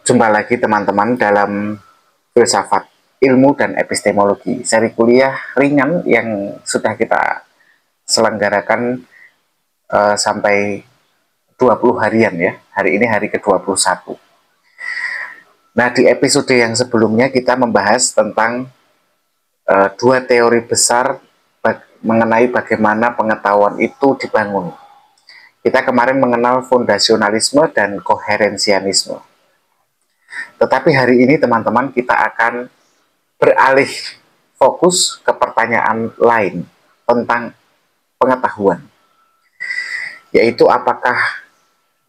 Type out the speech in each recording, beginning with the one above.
Jumpa lagi teman-teman dalam filsafat ilmu dan epistemologi, seri kuliah ringan yang sudah kita selenggarakan sampai 20 harian ya. Hari ini hari ke-21. Nah, di episode yang sebelumnya kita membahas tentang dua teori besar mengenai bagaimana pengetahuan itu dibangun. Kita kemarin mengenal fondasionalisme dan koherensianisme. Tetapi hari ini teman-teman kita akan beralih fokus ke pertanyaan lain tentang pengetahuan, yaitu apakah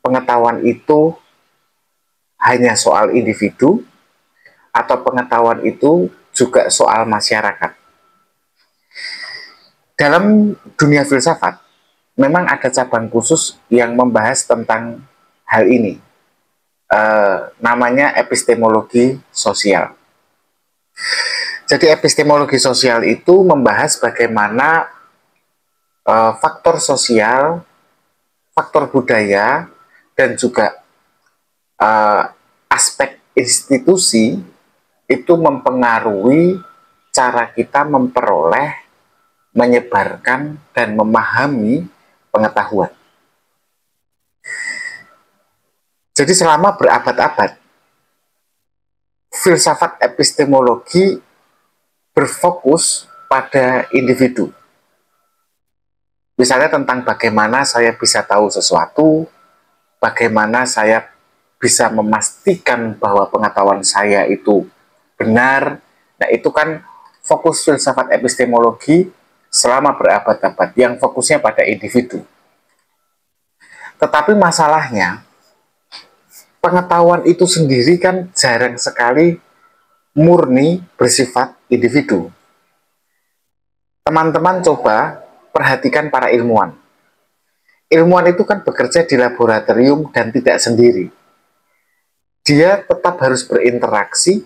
pengetahuan itu hanya soal individu atau pengetahuan itu juga soal masyarakat. Dalam dunia filsafat memang ada cabang khusus yang membahas tentang hal ini, namanya epistemologi sosial. Jadi epistemologi sosial itu membahas bagaimana faktor sosial, faktor budaya, dan juga aspek institusi itu mempengaruhi cara kita memperoleh, menyebarkan, dan memahami pengetahuan. Jadi selama berabad-abad, filsafat epistemologi berfokus pada individu. Misalnya tentang bagaimana saya bisa tahu sesuatu, bagaimana saya bisa memastikan bahwa pengetahuan saya itu benar. Nah, itu kan fokus filsafat epistemologi selama berabad-abad, yang fokusnya pada individu. Tetapi masalahnya, pengetahuan itu sendiri kan jarang sekali murni bersifat individu. Teman-teman coba perhatikan para ilmuwan. Ilmuwan itu kan bekerja di laboratorium dan tidak sendiri. Dia tetap harus berinteraksi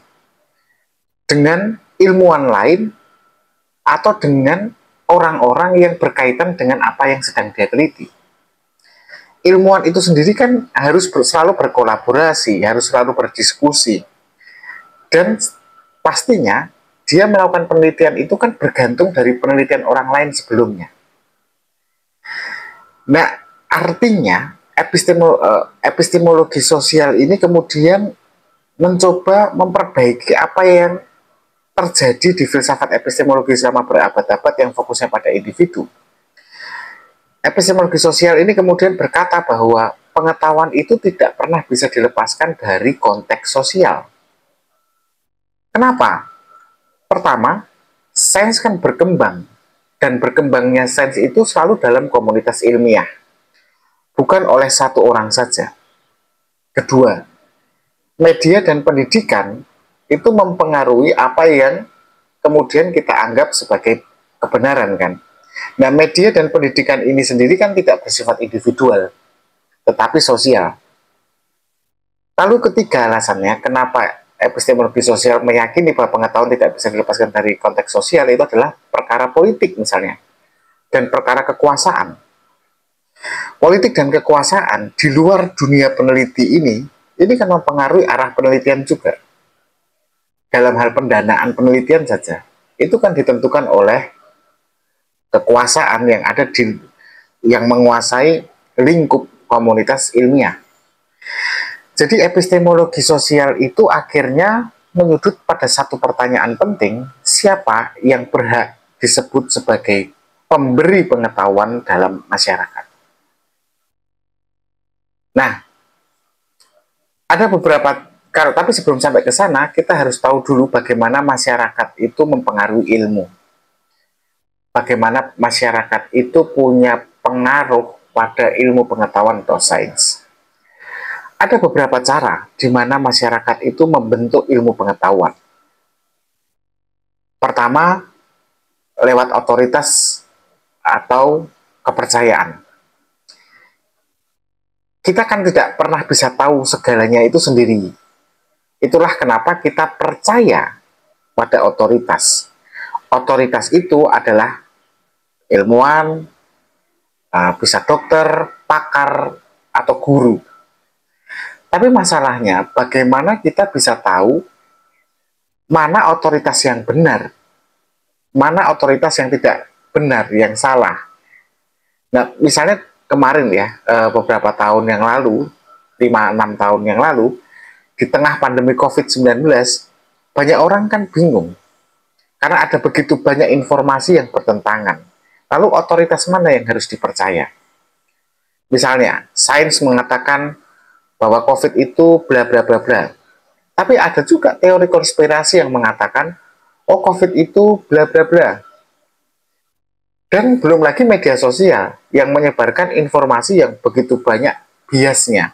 dengan ilmuwan lain atau dengan orang-orang yang berkaitan dengan apa yang sedang dia teliti. Ilmuwan itu sendiri kan harus selalu berkolaborasi, harus selalu berdiskusi. Dan pastinya dia melakukan penelitian itu kan bergantung dari penelitian orang lain sebelumnya. Nah, artinya epistemologi sosial ini kemudian mencoba memperbaiki apa yang terjadi di filsafat epistemologi selama berabad-abad yang fokusnya pada individu. Epistemologi sosial ini kemudian berkata bahwa pengetahuan itu tidak pernah bisa dilepaskan dari konteks sosial. Kenapa? Pertama, sains kan berkembang, dan berkembangnya sains itu selalu dalam komunitas ilmiah, bukan oleh satu orang saja. Kedua, media dan pendidikan itu mempengaruhi apa yang kemudian kita anggap sebagai kebenaran kan. Nah, media dan pendidikan ini sendiri kan tidak bersifat individual, tetapi sosial. Lalu ketiga alasannya, kenapa epistemologi sosial meyakini bahwa pengetahuan tidak bisa dilepaskan dari konteks sosial, itu adalah perkara politik misalnya, dan perkara kekuasaan. Politik dan kekuasaan di luar dunia peneliti ini kan mempengaruhi arah penelitian juga. Dalam hal pendanaan penelitian saja, itu kan ditentukan oleh kekuasaan yang ada yang menguasai lingkup komunitas ilmiah. Jadi epistemologi sosial itu akhirnya menyudut pada satu pertanyaan penting, siapa yang berhak disebut sebagai pemberi pengetahuan dalam masyarakat. Nah, ada beberapa, tapi sebelum sampai ke sana, kita harus tahu dulu bagaimana masyarakat itu mempengaruhi ilmu. Bagaimana masyarakat itu punya pengaruh pada ilmu pengetahuan atau sains. Ada beberapa cara di mana masyarakat itu membentuk ilmu pengetahuan. Pertama, lewat otoritas atau kepercayaan. Kita kan tidak pernah bisa tahu segalanya itu sendiri. Itulah kenapa kita percaya pada otoritas. Otoritas itu adalah ilmuwan, bisa dokter, pakar, atau guru. Tapi masalahnya, bagaimana kita bisa tahu mana otoritas yang benar, mana otoritas yang tidak benar, yang salah. Nah, misalnya kemarin ya, beberapa tahun yang lalu, 5-6 tahun yang lalu, di tengah pandemi COVID-19, banyak orang kan bingung, karena ada begitu banyak informasi yang bertentangan. Lalu otoritas mana yang harus dipercaya? Misalnya, sains mengatakan bahwa COVID itu bla bla bla bla. Tapi ada juga teori konspirasi yang mengatakan, oh COVID itu bla bla bla. Dan belum lagi media sosial yang menyebarkan informasi yang begitu banyak biasnya.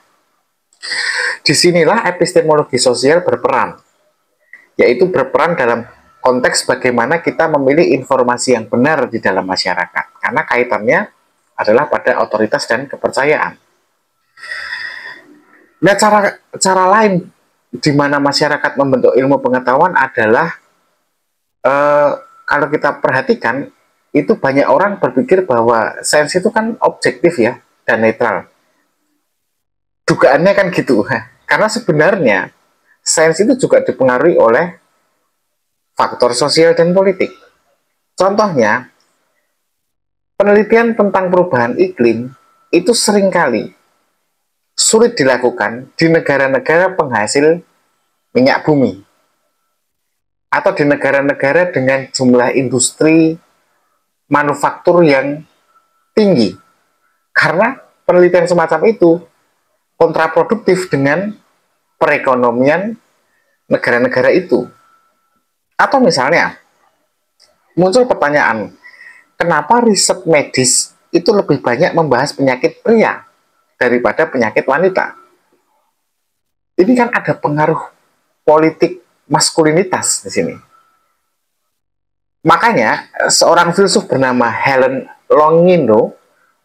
Disinilah epistemologi sosial berperan, yaitu berperan dalam konteks bagaimana kita memilih informasi yang benar di dalam masyarakat. Karena kaitannya adalah pada otoritas dan kepercayaan. Nah, cara lain di mana masyarakat membentuk ilmu pengetahuan adalah kalau kita perhatikan, itu banyak orang berpikir bahwa sains itu kan objektif ya dan netral. Dugaannya kan gitu. Karena sebenarnya sains itu juga dipengaruhi oleh faktor sosial dan politik. Contohnya, penelitian tentang perubahan iklim itu seringkali sulit dilakukan di negara-negara penghasil minyak bumi atau di negara-negara dengan jumlah industri manufaktur yang tinggi, karena penelitian semacam itu kontraproduktif dengan perekonomian negara-negara itu. Atau misalnya muncul pertanyaan, kenapa riset medis itu lebih banyak membahas penyakit pria daripada penyakit wanita? Ini kan ada pengaruh politik maskulinitas di sini. Makanya, seorang filsuf bernama Helen Longino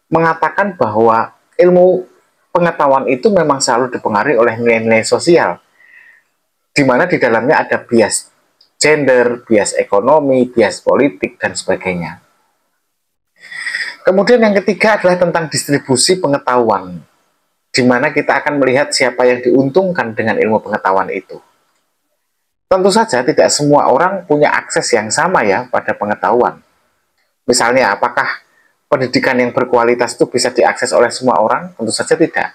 mengatakan bahwa ilmu pengetahuan itu memang selalu dipengaruhi oleh nilai-nilai sosial, di mana di dalamnya ada bias gender, bias ekonomi, bias politik, dan sebagainya. Kemudian yang ketiga adalah tentang distribusi pengetahuan, di mana kita akan melihat siapa yang diuntungkan dengan ilmu pengetahuan itu. Tentu saja tidak semua orang punya akses yang sama ya pada pengetahuan. Misalnya, apakah pendidikan yang berkualitas itu bisa diakses oleh semua orang? Tentu saja tidak.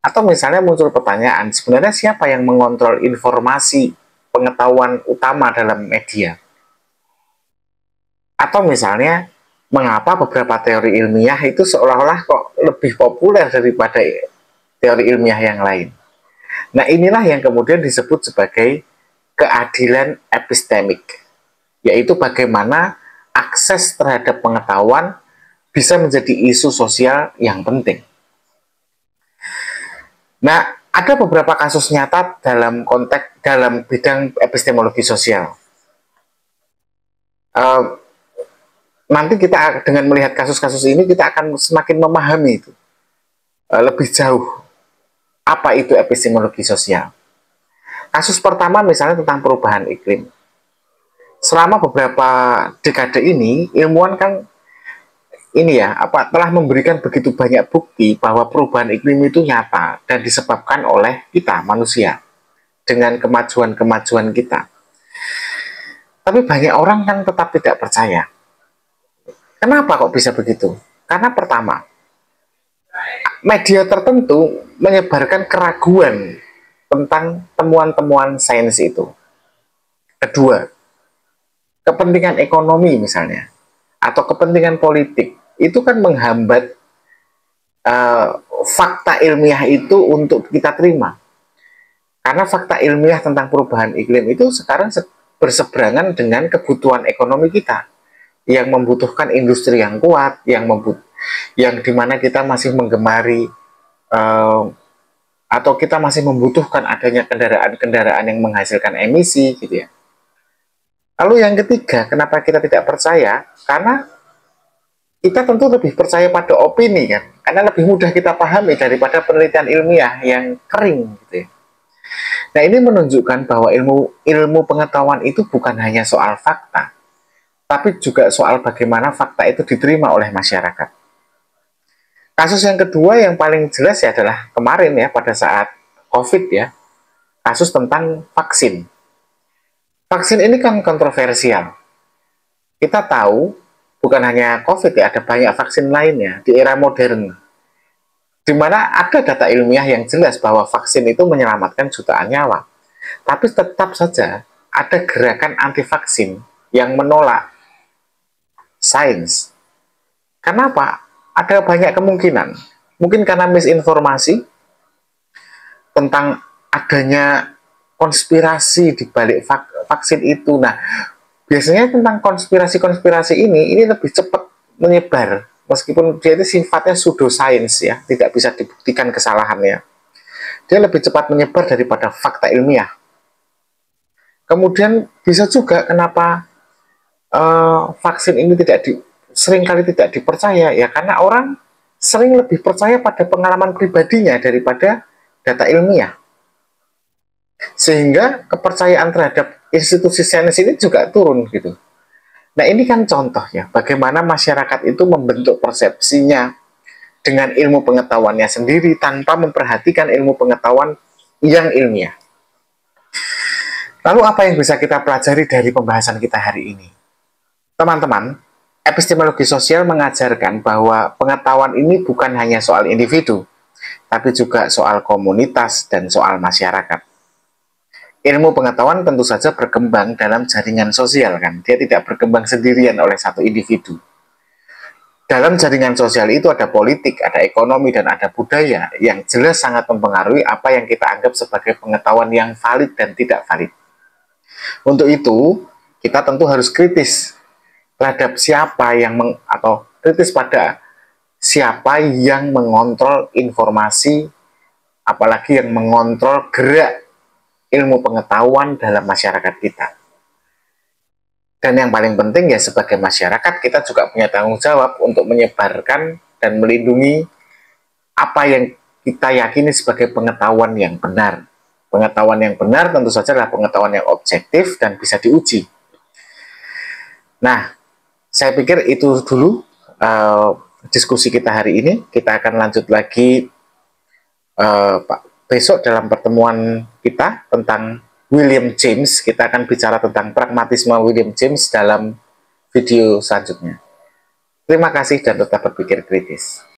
Atau misalnya muncul pertanyaan, sebenarnya siapa yang mengontrol informasi pengetahuan utama dalam media? Atau misalnya, mengapa beberapa teori ilmiah itu seolah-olah kok lebih populer daripada teori ilmiah yang lain? Nah, inilah yang kemudian disebut sebagai keadilan epistemik, yaitu bagaimana akses terhadap pengetahuan bisa menjadi isu sosial yang penting. Nah, ada beberapa kasus nyata dalam bidang epistemologi sosial. Nanti kita dengan melihat kasus-kasus ini, kita akan semakin memahami itu lebih jauh apa itu epistemologi sosial. Kasus pertama misalnya tentang perubahan iklim. Selama beberapa dekade ini, ilmuwan kan telah memberikan begitu banyak bukti bahwa perubahan iklim itu nyata dan disebabkan oleh kita manusia dengan kemajuan-kemajuan kita. Tapi banyak orang kan tetap tidak percaya. Kenapa kok bisa begitu? Karena pertama, media tertentu menyebarkan keraguan tentang temuan-temuan sains itu. Kedua, kepentingan ekonomi misalnya, atau kepentingan politik, itu kan menghambat fakta ilmiah itu untuk kita terima. Karena fakta ilmiah tentang perubahan iklim itu sekarang berseberangan dengan kebutuhan ekonomi kita, yang membutuhkan industri yang kuat, yang dimana kita masih menggemari atau kita masih membutuhkan adanya kendaraan-kendaraan yang menghasilkan emisi gitu ya. Lalu yang ketiga, kenapa kita tidak percaya? Karena kita tentu lebih percaya pada opini kan, karena lebih mudah kita pahami daripada penelitian ilmiah yang kering gitu ya. Nah, ini menunjukkan bahwa ilmu pengetahuan itu bukan hanya soal fakta, tapi juga soal bagaimana fakta itu diterima oleh masyarakat. Kasus yang kedua yang paling jelas ya adalah kemarin ya, pada saat COVID ya, kasus tentang vaksin. Vaksin ini kan kontroversial. Kita tahu bukan hanya COVID ya, ada banyak vaksin lainnya di era modern, di mana ada data ilmiah yang jelas bahwa vaksin itu menyelamatkan jutaan nyawa. Tapi tetap saja ada gerakan anti vaksin yang menolak sains. Kenapa? Ada banyak kemungkinan. Mungkin karena misinformasi tentang adanya konspirasi di balik vaksin itu. Nah, biasanya tentang konspirasi-konspirasi ini lebih cepat menyebar, meskipun dia itu sifatnya pseudosains ya, tidak bisa dibuktikan kesalahannya. Dia lebih cepat menyebar daripada fakta ilmiah. Kemudian bisa juga kenapa vaksin ini seringkali tidak dipercaya, ya karena orang sering lebih percaya pada pengalaman pribadinya daripada data ilmiah. Sehingga kepercayaan terhadap institusi sains ini juga turun gitu. Nah, ini kan contoh ya, bagaimana masyarakat itu membentuk persepsinya dengan ilmu pengetahuannya sendiri tanpa memperhatikan ilmu pengetahuan yang ilmiah. Lalu apa yang bisa kita pelajari dari pembahasan kita hari ini? Teman-teman, epistemologi sosial mengajarkan bahwa pengetahuan ini bukan hanya soal individu, tapi juga soal komunitas dan soal masyarakat. Ilmu pengetahuan tentu saja berkembang dalam jaringan sosial kan, dia tidak berkembang sendirian oleh satu individu. Dalam jaringan sosial itu ada politik, ada ekonomi, dan ada budaya yang jelas sangat mempengaruhi apa yang kita anggap sebagai pengetahuan yang valid dan tidak valid. Untuk itu, kita tentu harus kritis terhadap kritis pada siapa yang mengontrol informasi, apalagi yang mengontrol gerak ilmu pengetahuan dalam masyarakat kita. Dan yang paling penting ya, sebagai masyarakat kita juga punya tanggung jawab untuk menyebarkan dan melindungi apa yang kita yakini sebagai pengetahuan yang benar. Pengetahuan yang benar tentu saja adalah pengetahuan yang objektif dan bisa diuji. Nah, saya pikir itu dulu diskusi kita hari ini. Kita akan lanjut lagi besok dalam pertemuan kita tentang William James. Kita akan bicara tentang pragmatisme William James dalam video selanjutnya. Terima kasih dan tetap berpikir kritis.